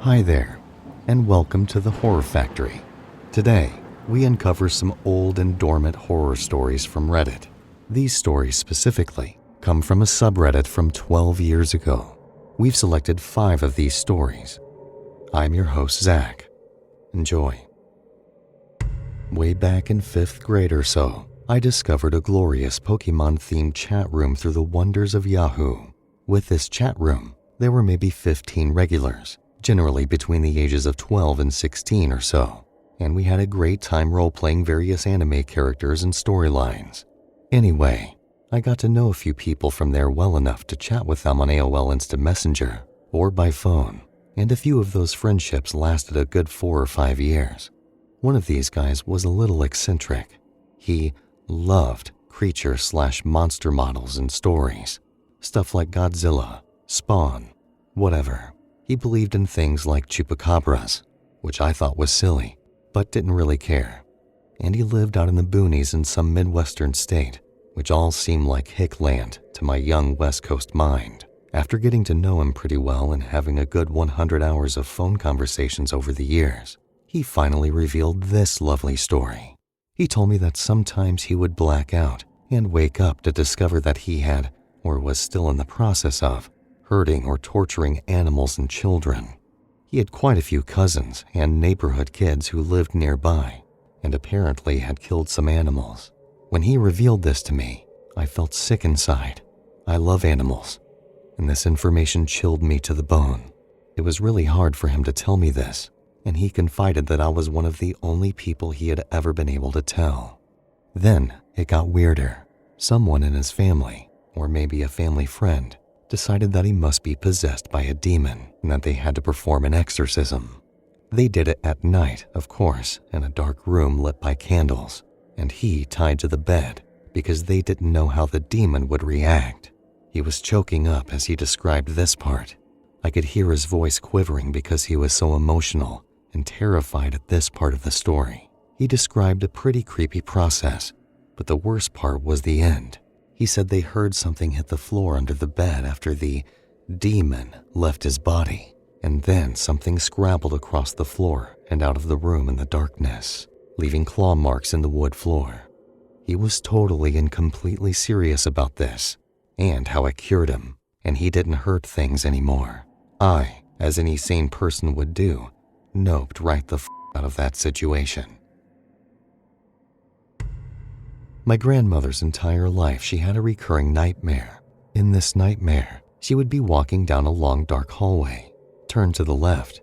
Hi there, and welcome to the Horror Factory. Today, we uncover some old and dormant horror stories from Reddit. These stories specifically come from a subreddit from 12 years ago. We've selected 5 of these stories. I'm your host, Zach. Enjoy. Way back in 5th grade or so, I discovered a glorious Pokemon-themed chat room through the wonders of Yahoo. With this chat room, there were maybe 15 regulars, generally between the ages of 12 and 16 or so, and we had a great time role-playing various anime characters and storylines. Anyway, I got to know a few people from there well enough to chat with them on AOL Instant Messenger or by phone, and a few of those friendships lasted a good 4 or 5 years. One of these guys was a little eccentric. He loved creature/monster models and stories, stuff like Godzilla, Spawn, whatever. He believed in things like chupacabras, which I thought was silly, but didn't really care. And he lived out in the boonies in some Midwestern state, which all seemed like hickland to my young West Coast mind. After getting to know him pretty well and having a good 100 hours of phone conversations over the years, he finally revealed this lovely story. He told me that sometimes he would black out and wake up to discover that he had, or was still in the process of, hurting or torturing animals and children. He had quite a few cousins and neighborhood kids who lived nearby, and apparently had killed some animals. When he revealed this to me, I felt sick inside. I love animals, and this information chilled me to the bone. It was really hard for him to tell me this, and he confided that I was one of the only people he had ever been able to tell. Then it got weirder. Someone in his family, or maybe a family friend, decided that he must be possessed by a demon and that they had to perform an exorcism. They did it at night, of course, in a dark room lit by candles, and he tied to the bed because they didn't know how the demon would react. He was choking up as he described this part. I could hear his voice quivering because he was so emotional and terrified at this part of the story. He described a pretty creepy process, but the worst part was the end. He said they heard something hit the floor under the bed after the demon left his body, and then something scrabbled across the floor and out of the room in the darkness, leaving claw marks in the wood floor. He was totally and completely serious about this, and how it cured him, and he didn't hurt things anymore. I, as any sane person would do, noped right the out of that situation. My grandmother's entire life, she had a recurring nightmare. In this nightmare, she would be walking down a long dark hallway, turn to the left,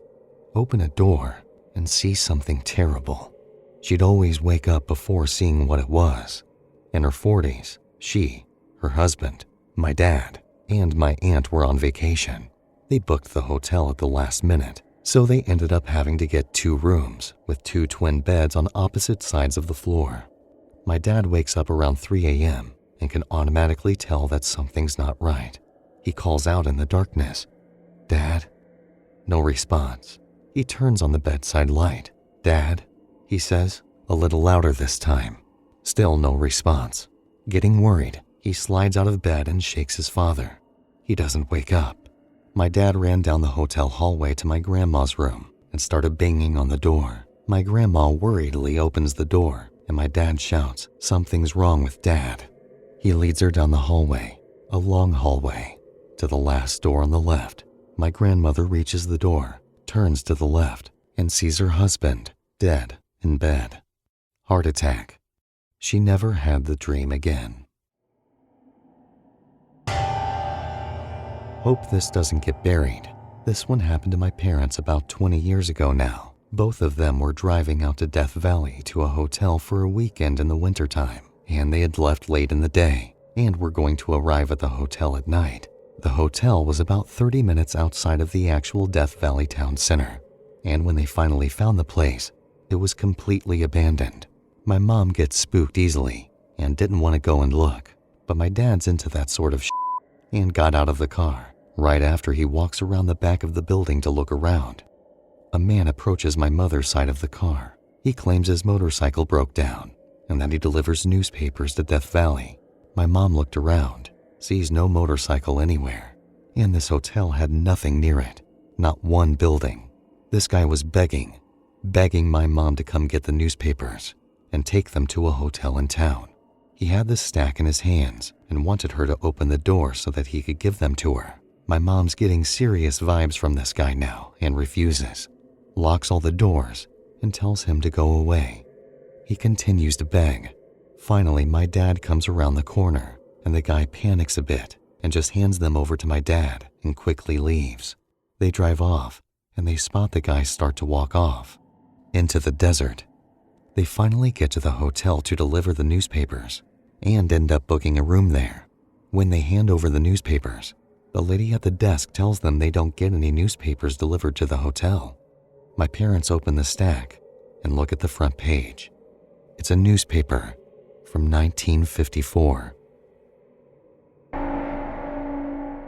open a door, and see something terrible. She'd always wake up before seeing what it was. In her 40s, she, her husband, my dad, and my aunt were on vacation. They booked the hotel at the last minute, so they ended up having to get 2 rooms with 2 twin beds on opposite sides of the floor. My dad wakes up around 3 a.m. and can automatically tell that something's not right. He calls out in the darkness, "Dad?" No response. He turns on the bedside light. "Dad?" he says, a little louder this time. Still no response. Getting worried, he slides out of bed and shakes his father. He doesn't wake up. My dad ran down the hotel hallway to my grandma's room and started banging on the door. My grandma worriedly opens the door, and my dad shouts, "Something's wrong with Dad." He leads her down the hallway, a long hallway, to the last door on the left. My grandmother reaches the door, turns to the left, and sees her husband, dead, in bed. Heart attack. She never had the dream again. Hope this doesn't get buried. This one happened to my parents about 20 years ago now. Both of them were driving out to Death Valley to a hotel for a weekend in the wintertime, and they had left late in the day and were going to arrive at the hotel at night. The hotel was about 30 minutes outside of the actual Death Valley town center, and when they finally found the place, it was completely abandoned. My mom gets spooked easily and didn't want to go and look, but my dad's into that sort of shit and got out of the car. Right after he walks around the back of the building to look around, a man approaches my mother's side of the car. He claims his motorcycle broke down and that he delivers newspapers to Death Valley. My mom looked around, sees no motorcycle anywhere, and this hotel had nothing near it, not one building. This guy was begging my mom to come get the newspapers and take them to a hotel in town. He had the stack in his hands and wanted her to open the door so that he could give them to her. My mom's getting serious vibes from this guy now and refuses, locks all the doors, and tells him to go away. He continues to beg. Finally, my dad comes around the corner and the guy panics a bit and just hands them over to my dad and quickly leaves. They drive off and they spot the guy start to walk off into the desert. They finally get to the hotel to deliver the newspapers and end up booking a room there. When they hand over the newspapers, the lady at the desk tells them they don't get any newspapers delivered to the hotel. My parents open the stack and look at the front page. It's a newspaper from 1954.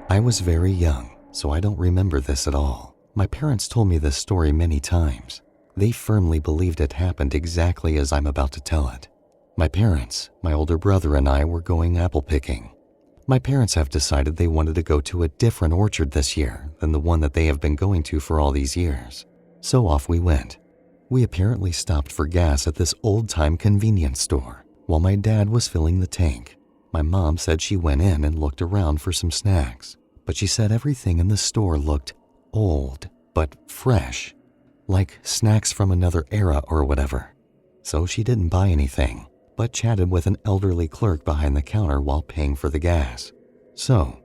I was very young, so I don't remember this at all. My parents told me this story many times. They firmly believed it happened exactly as I'm about to tell it. My parents, my older brother, and I were going apple picking. My parents have decided they wanted to go to a different orchard this year than the one that they have been going to for all these years. So off we went. We apparently stopped for gas at this old-time convenience store while my dad was filling the tank. My mom said she went in and looked around for some snacks, but she said everything in the store looked old but fresh, like snacks from another era or whatever. So she didn't buy anything, but chatted with an elderly clerk behind the counter while paying for the gas. So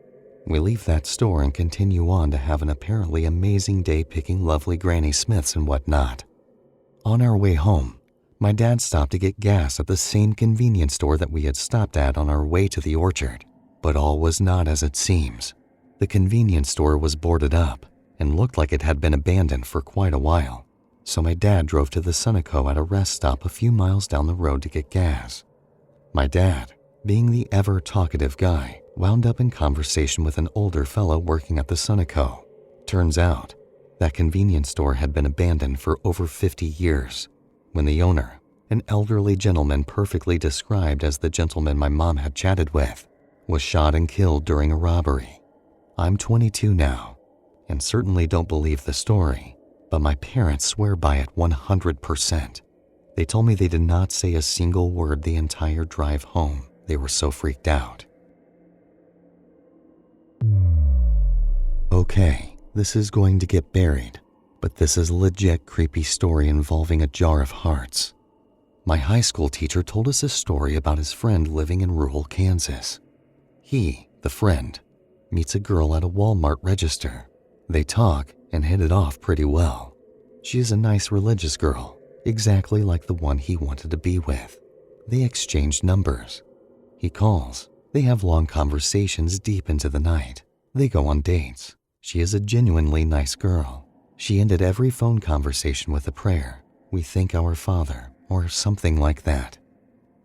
we leave that store and continue on to have an apparently amazing day picking lovely Granny Smiths and whatnot. On our way home, my dad stopped to get gas at the same convenience store that we had stopped at on our way to the orchard, but all was not as it seems. The convenience store was boarded up and looked like it had been abandoned for quite a while, so my dad drove to the Sunoco at a rest stop a few miles down the road to get gas. My dad, being the ever-talkative guy, wound up in conversation with an older fellow working at the Sunoco. Turns out, that convenience store had been abandoned for over 50 years when the owner, an elderly gentleman perfectly described as the gentleman my mom had chatted with, was shot and killed during a robbery. I'm 22 now, and certainly don't believe the story, but my parents swear by it 100%. They told me they did not say a single word the entire drive home. They were so freaked out. Okay, this is going to get buried, but this is a legit creepy story involving a jar of hearts. My high school teacher told us a story about his friend living in rural Kansas. He, the friend, meets a girl at a Walmart register. They talk and hit it off pretty well. She is a nice religious girl, exactly like the one he wanted to be with. They exchange numbers. He calls. They have long conversations deep into the night. They go on dates. She is a genuinely nice girl. She ended every phone conversation with a prayer, "We thank our Father," or something like that.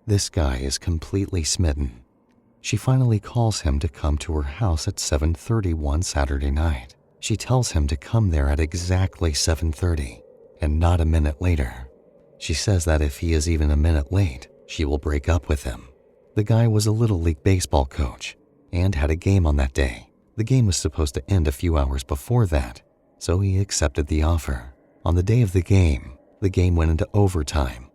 This guy is completely smitten. She finally calls him to come to her house at 7:30 one Saturday night. She tells him to come there at exactly 7:30 and not a minute later. She says that if he is even a minute late, she will break up with him. The guy was a Little League baseball coach and had a game on that day. The game was supposed to end a few hours before that, so he accepted the offer. On the day of the game went into overtime,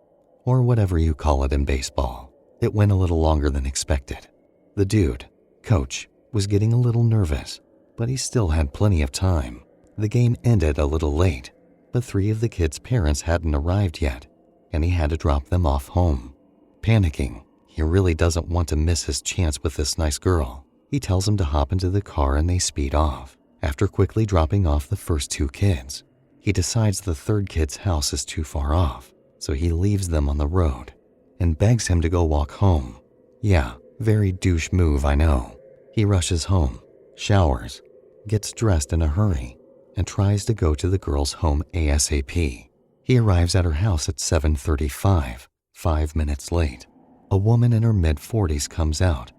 or whatever you call it in baseball. It went a little longer than expected. The dude, coach, was getting a little nervous, but he still had plenty of time. The game ended a little late, but 3 of the kids' parents hadn't arrived yet, and he had to drop them off home. Panicking, he really doesn't want to miss his chance with this nice girl. He tells them to hop into the car and they speed off. After quickly dropping off the first 2 kids, he decides the 3rd kid's house is too far off, so he leaves them on the road and begs him to go walk home. Yeah, very douche move, I know. He rushes home, showers, gets dressed in a hurry, and tries to go to the girl's home ASAP. He arrives at her house at 7:35, 5 minutes late. A woman in her mid-40s comes out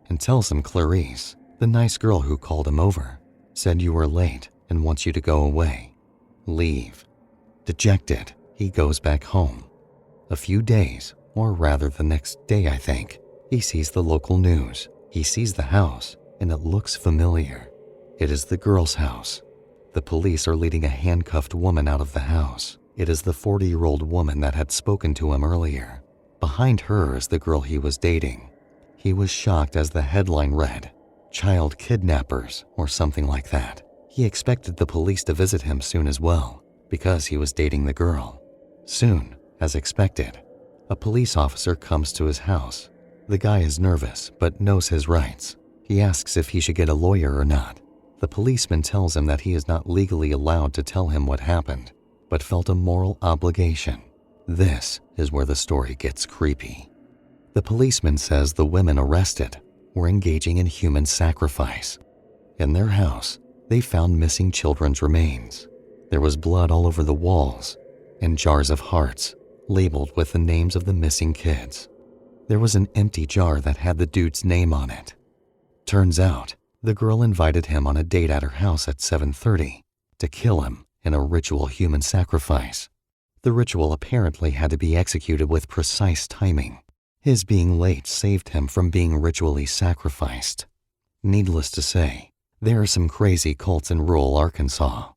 and tells him Clarice, the nice girl who called him over, said you were late and wants you to go away. Leave. Dejected, he goes back home. A few days, or rather the next day I think, he sees the local news. He sees the house, and it looks familiar. It is the girl's house. The police are leading a handcuffed woman out of the house. It is the 40-year-old woman that had spoken to him earlier. Behind her is the girl he was dating. He was shocked as the headline read, "Child kidnappers," or something like that. He expected the police to visit him soon as well, because he was dating the girl. Soon, as expected, a police officer comes to his house. The guy is nervous, but knows his rights. He asks if he should get a lawyer or not. The policeman tells him that he is not legally allowed to tell him what happened, but felt a moral obligation. This is where the story gets creepy. The policeman says the women arrested were engaging in human sacrifice. In their house, they found missing children's remains. There was blood all over the walls and jars of hearts labeled with the names of the missing kids. There was an empty jar that had the dude's name on it. Turns out, the girl invited him on a date at her house at 7:30 to kill him in a ritual human sacrifice. The ritual apparently had to be executed with precise timing. His being late saved him from being ritually sacrificed. Needless to say, there are some crazy cults in rural Arkansas.